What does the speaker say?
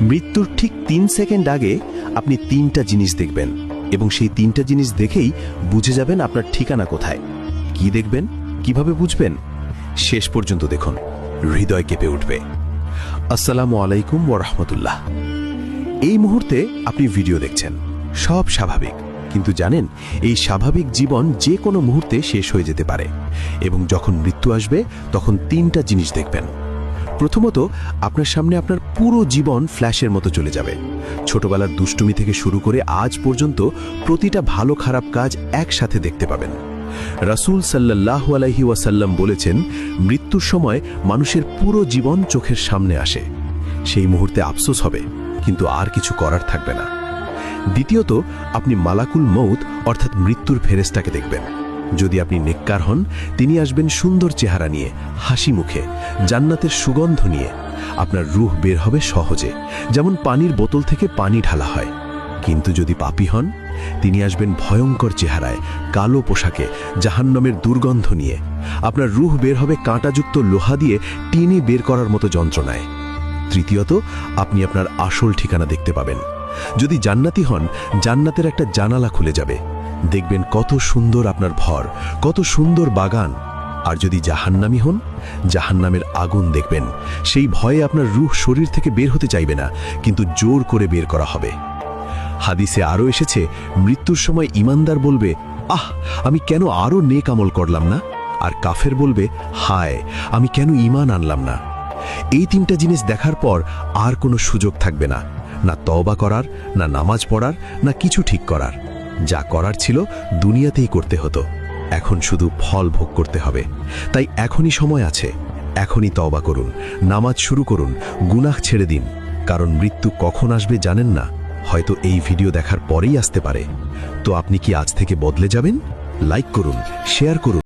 মৃত্যুর ঠিক 3 সেকেন্ড আগে আপনি 3টা জিনিস দেখবেন এবং সেই 3টা জিনিস দেখেই বুঝে যাবেন আপনার ঠিকানা কোথায়। কি দেখবেন, কিভাবে বুঝবেন? শেষ পর্যন্ত দেখুন, হৃদয় কেঁপে উঠবে। আসসালামু আলাইকুম ওয়া রাহমাতুল্লাহ। এই মুহূর্তে আপনি ভিডিও দেখছেন, সব স্বাভাবিক, কিন্তু জানেন এই স্বাভাবিক জীবন যে কোনো মুহূর্তে শেষ হয়ে যেতে পারে এবং যখন মৃত্যু আসবে তখন 3টা জিনিস দেখবেন। প্রথমত, আপনার সামনে আপনার পুরো জীবন ফ্ল্যাশের মতো চলে যাবে। ছোটবেলার দুষ্টুমি থেকে শুরু করে আজ পর্যন্ত প্রতিটা ভালো খারাপ কাজ একসাথে দেখতে পাবেন। রাসূল সাল্লাল্লাহু আলাইহি ওয়াসাল্লাম বলেছেন, মৃত্যুর সময় মানুষের পুরো জীবন চোখের সামনে আসে। সেই মুহূর্তে আফসোস হবে, কিন্তু আর কিছু করার থাকবে না। দ্বিতীয়ত, আপনি মালাকুল মউত অর্থাৎ মৃত্যুর ফেরেশতাকে দেখবেন। যদি আপনি নেককার হন, তিনি আসবেন সুন্দর চেহারা নিয়ে, হাসি মুখে, জান্নাতের সুগন্ধ নিয়ে। আপনার রূহ বের হবে সহজে, যেমন পানির বোতল থেকে পানি ঢালা হয়। কিন্তু যদি পাপী হন, তিনি আসবেন ভয়ঙ্কর চেহারায়, কালো পোশাকে, জাহান্নামের দুর্গন্ধ নিয়ে। আপনার রূহ বের হবে কাঁটাযুক্ত লোহা দিয়ে টিনি বের করার মতো যন্ত্রণায়। তৃতীয়ত, আপনি আপনার আসল ঠিকানা দেখতে পাবেন। যদি জান্নাতি হন, জান্নাতের একটা জানালা খুলে যাবে, দেখবেন কত সুন্দর আপনার ঘর, কত সুন্দর বাগান। আর যদি জাহান্নামী হন, জাহান্নামের আগুন দেখবেন। সেই ভয়ে আপনার রূহ শরীর থেকে বের হতে চাইবে না, কিন্তু জোর করে বের করা হবে। হাদিসে আরও এসেছে, মৃত্যুর সময় ঈমানদার বলবে, আহ, আমি কেন আরও নেক আমল করলাম না? আর কাফের বলবে, হায়, আমি কেন ঈমান আনলাম না? এই 3টা জিনিস দেখার পর আর কোনো সুযোগ থাকবে না, না তওবা করার, না নামাজ পড়ার, না কিছু ঠিক করার। যা করার ছিল দুনিয়াতেই করতে হতো, এখন শুধু ফল ভোগ করতে হবে। তাই এখনই সময় আছে, এখনই তওবা করুন, নামাজ শুরু করুন, গুনাহ ছেড়ে দিন। কারণ মৃত্যু কখন আসবে জানেন না, হয়তো এই ভিডিও দেখার পরেই আসতে পারে। তো আপনি কি আজ থেকে বদলে যাবেন? লাইক করুন, শেয়ার করুন।